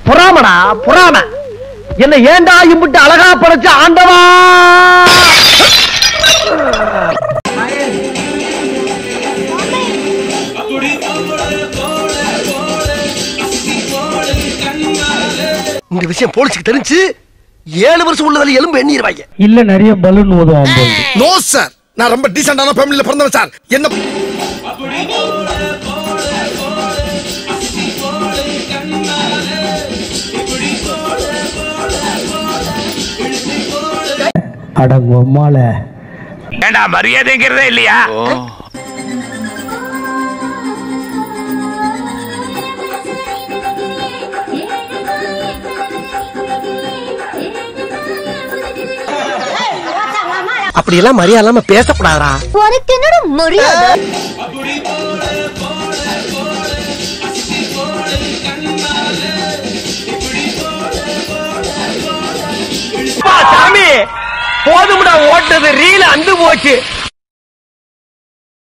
பொறாமடா பொறாம. என்ன ஏண்டா இம்பிட்டு அழகா படைச்ச ஆண்டவா. இந்த விஷயம் போலீஸுக்கு தெரிஞ்சு 7 வருஷம் உள்ளதுல எலும்பு எண்ணிடுவாங்க. இல்ல நிறைய பலூன் ஊதுவான். நோ சார், நான் ரொம்ப டீசென்டான ஃபேமிலில பிறந்தவன் சார். என்ன அடங்கம்மால ஏண்டா மரியாதைங்கிறதே இல்லையா? அப்படி எல்லாம் மரியாதை இல்லாம பேசப்படாதா. உனக்கு என்னோட மரியாதை? சாமி போதும்டா, ஓட்டது ரீல் அந்து போச்சு.